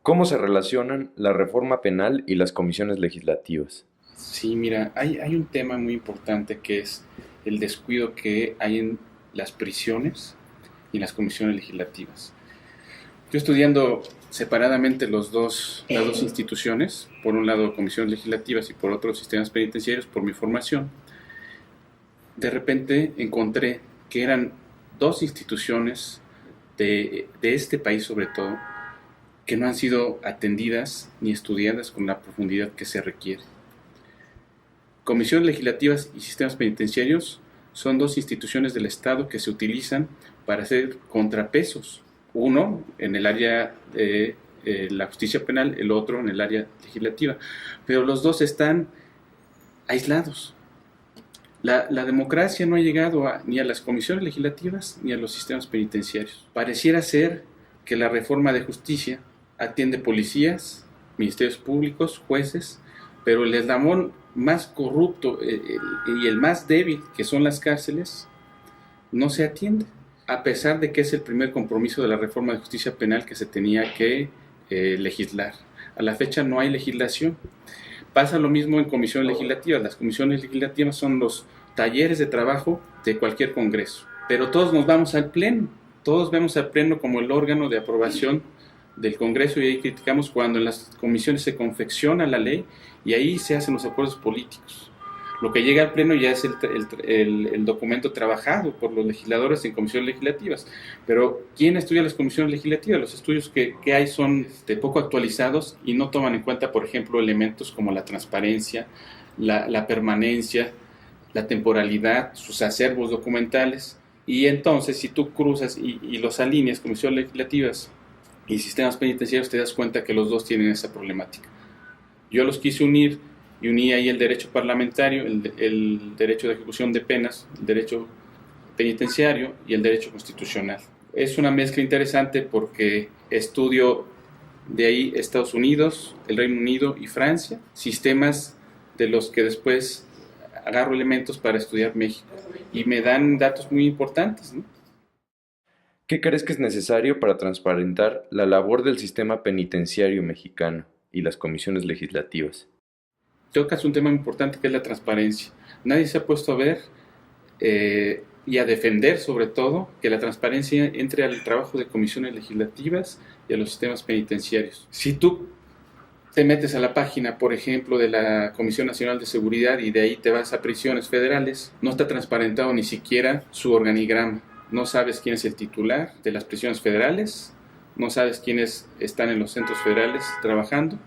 ¿Cómo se relacionan la reforma penal y las comisiones legislativas? Sí, mira, hay un tema muy importante que es el descuido que hay en las prisiones y en las comisiones legislativas. Yo estudiando separadamente las dos instituciones, por un lado comisiones legislativas y por otro sistemas penitenciarios, por mi formación, de repente encontré que eran dos instituciones de este país sobre todo, que no han sido atendidas ni estudiadas con la profundidad que se requiere. Comisiones legislativas y sistemas penitenciarios son dos instituciones del Estado que se utilizan para hacer contrapesos. Uno en el área de la justicia penal, el otro en el área legislativa. Pero los dos están aislados. La democracia no ha llegado ni a las comisiones legislativas ni a los sistemas penitenciarios. Pareciera ser que la reforma de justicia atiende policías, ministerios públicos, jueces, pero el eslabón más corrupto y el más débil, que son las cárceles, no se atiende, a pesar de que es el primer compromiso de la reforma de justicia penal que se tenía que legislar. A la fecha no hay legislación. Pasa lo mismo en comisiones legislativas. Las comisiones legislativas son los talleres de trabajo de cualquier congreso, pero todos nos vamos al pleno, todos vemos al pleno como el órgano de aprobación del Congreso, y ahí criticamos cuando en las comisiones se confecciona la ley y ahí se hacen los acuerdos políticos. Lo que llega al Pleno ya es el documento trabajado por los legisladores en comisiones legislativas. Pero ¿quién estudia las comisiones legislativas? Los estudios que hay son poco actualizados y no toman en cuenta, por ejemplo, elementos como la transparencia, la permanencia, la temporalidad, sus acervos documentales. Y entonces, si tú cruzas y los alineas, comisiones legislativas y sistemas penitenciarios, te das cuenta que los dos tienen esa problemática. Yo los quise unir y uní ahí el derecho parlamentario, el derecho de ejecución de penas, el derecho penitenciario y el derecho constitucional. Es una mezcla interesante porque estudio de ahí Estados Unidos, el Reino Unido y Francia, sistemas de los que después agarro elementos para estudiar México y me dan datos muy importantes, ¿no? ¿Qué crees que es necesario para transparentar la labor del sistema penitenciario mexicano y las comisiones legislativas? Tocas un tema importante que es la transparencia. Nadie se ha puesto a ver y a defender sobre todo que la transparencia entre al trabajo de comisiones legislativas y a los sistemas penitenciarios. Si tú te metes a la página, por ejemplo, de la Comisión Nacional de Seguridad y de ahí te vas a prisiones federales, no está transparentado ni siquiera su organigrama. No sabes quién es el titular de las prisiones federales, no sabes quiénes están en los centros federales trabajando,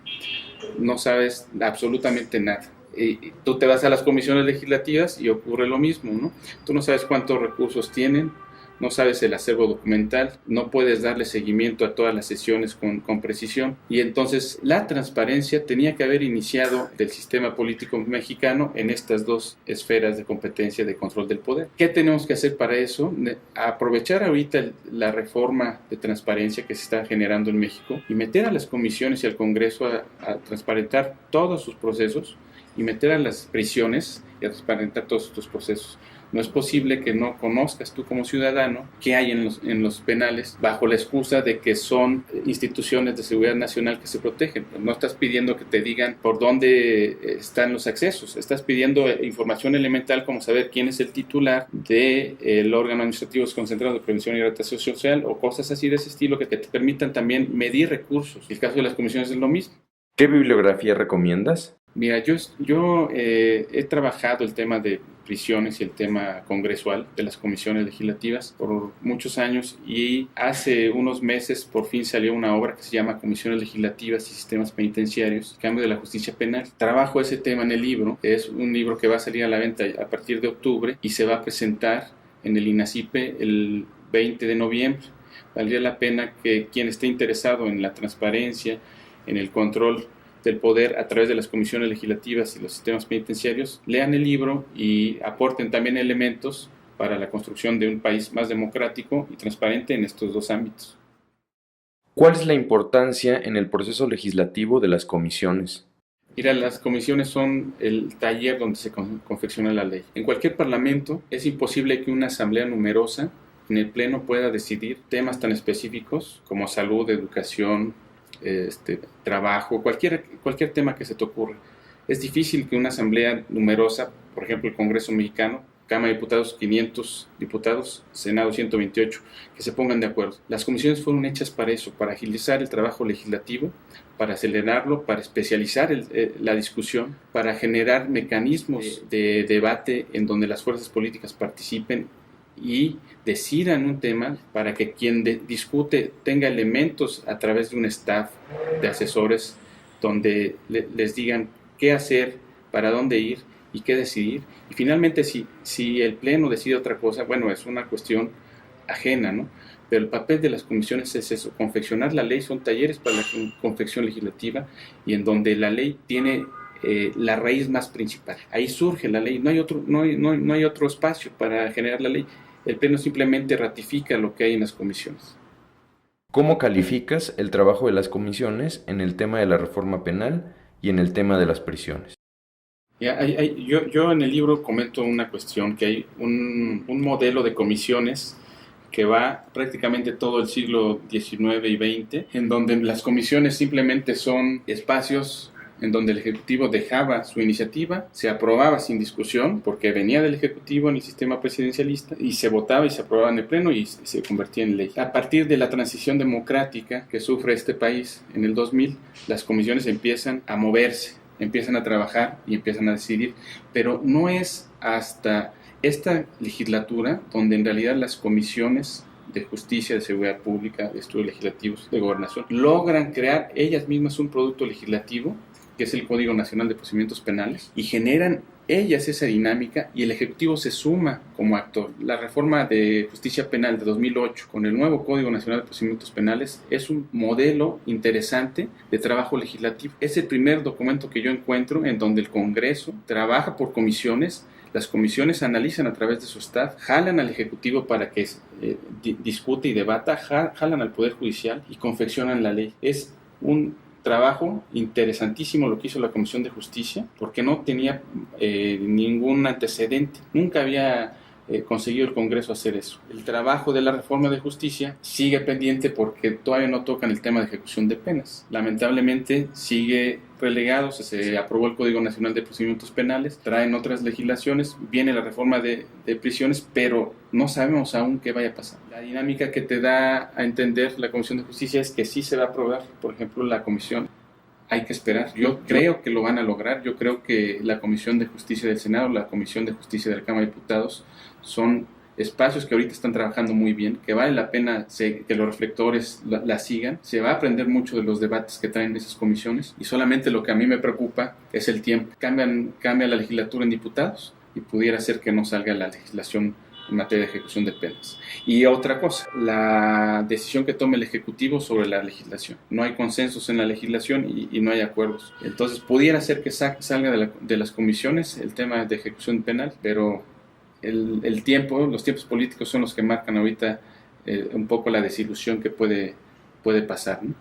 no sabes absolutamente nada. Y tú te vas a las comisiones legislativas y ocurre lo mismo, ¿no? Tú no sabes cuántos recursos tienen, no sabes el acervo documental, no puedes darle seguimiento a todas las sesiones con precisión. Y entonces la transparencia tenía que haber iniciado del sistema político mexicano en estas dos esferas de competencia de control del poder. ¿Qué tenemos que hacer para eso? Aprovechar ahorita la reforma de transparencia que se está generando en México y meter a las comisiones y al Congreso a transparentar todos sus procesos y meter a las prisiones y a transparentar todos estos procesos. No es posible que no conozcas tú como ciudadano qué hay en los penales bajo la excusa de que son instituciones de seguridad nacional que se protegen. No estás pidiendo que te digan por dónde están los accesos, estás pidiendo información elemental como saber quién es el titular del órgano administrativo concentrado de prevención y rehabilitación social o cosas así de ese estilo que te permitan también medir recursos. El caso de las comisiones es lo mismo. ¿Qué bibliografía recomiendas? Mira, yo he trabajado el tema de prisiones y el tema congresual de las comisiones legislativas por muchos años y hace unos meses por fin salió una obra que se llama Comisiones Legislativas y Sistemas Penitenciarios, Cambio de la Justicia Penal. Trabajo ese tema en el libro, es un libro que va a salir a la venta a partir de octubre y se va a presentar en el INACIPE el 20 de noviembre. Valdría la pena que quien esté interesado en la transparencia, en el control del poder a través de las comisiones legislativas y los sistemas penitenciarios, lean el libro y aporten también elementos para la construcción de un país más democrático y transparente en estos dos ámbitos. ¿Cuál es la importancia en el proceso legislativo de las comisiones? Mira, las comisiones son el taller donde se confecciona la ley. En cualquier parlamento es imposible que una asamblea numerosa en el pleno pueda decidir temas tan específicos como salud, educación, trabajo, cualquier tema que se te ocurra. Es difícil que una asamblea numerosa, por ejemplo el Congreso mexicano, Cámara de Diputados 500 diputados, Senado 128, que se pongan de acuerdo. Las comisiones fueron hechas para eso, para agilizar el trabajo legislativo, para acelerarlo, para especializar la discusión, para generar mecanismos de debate en donde las fuerzas políticas participen y decidan un tema, para que quien discute tenga elementos a través de un staff de asesores donde les digan qué hacer, para dónde ir y qué decidir. Y finalmente, si el Pleno decide otra cosa, bueno, es una cuestión ajena, ¿no? Pero el papel de las comisiones es eso, confeccionar la ley. Son talleres para la confección legislativa, y en donde la ley tiene la raíz más principal. Ahí surge la ley, no hay otro espacio para generar la ley. El Pleno simplemente ratifica lo que hay en las comisiones. ¿Cómo calificas el trabajo de las comisiones en el tema de la reforma penal y en el tema de las prisiones? Yo en el libro comento una cuestión, que hay un modelo de comisiones que va prácticamente todo el siglo XIX y XX, en donde las comisiones simplemente son espacios en donde el Ejecutivo dejaba su iniciativa, se aprobaba sin discusión, porque venía del Ejecutivo en el sistema presidencialista, y se votaba y se aprobaba en el Pleno y se convertía en ley. A partir de la transición democrática que sufre este país en el 2000, las comisiones empiezan a moverse, empiezan a trabajar y empiezan a decidir, pero no es hasta esta legislatura donde en realidad las comisiones de justicia, de seguridad pública, de estudios legislativos, de gobernación, logran crear ellas mismas un producto legislativo, que es el Código Nacional de Procedimientos Penales, y generan ellas esa dinámica, y el Ejecutivo se suma como actor. La reforma de justicia penal de 2008 con el nuevo Código Nacional de Procedimientos Penales es un modelo interesante de trabajo legislativo. Es el primer documento que yo encuentro en donde el Congreso trabaja por comisiones. Las comisiones analizan a través de su staff, jalan al Ejecutivo para que discute y debata, jalan al Poder Judicial y confeccionan la ley. Es un trabajo interesantísimo lo que hizo la Comisión de Justicia, porque no tenía ningún antecedente. Nunca había conseguido el Congreso hacer eso. El trabajo de la reforma de justicia sigue pendiente porque todavía no tocan el tema de ejecución de penas. Lamentablemente sigue relegado. Se aprobó el Código Nacional de Procedimientos Penales, traen otras legislaciones, viene la reforma de prisiones, pero no sabemos aún qué vaya a pasar. La dinámica que te da a entender la Comisión de Justicia es que sí se va a aprobar, por ejemplo, la comisión. Hay que esperar. Yo creo que lo van a lograr. Yo creo que la Comisión de Justicia del Senado, la Comisión de Justicia de la Cámara de Diputados son espacios que ahorita están trabajando muy bien, que vale la pena que los reflectores la sigan. Se va a aprender mucho de los debates que traen esas comisiones, y solamente lo que a mí me preocupa es el tiempo. Cambia la legislatura en diputados y pudiera ser que no salga la legislación en materia de ejecución de penas. Y otra cosa, la decisión que tome el Ejecutivo sobre la legislación. No hay consensos en la legislación y no hay acuerdos. Entonces pudiera ser que salga de las comisiones el tema de ejecución penal, pero los tiempos políticos son los que marcan ahorita un poco la desilusión que puede pasar, ¿no?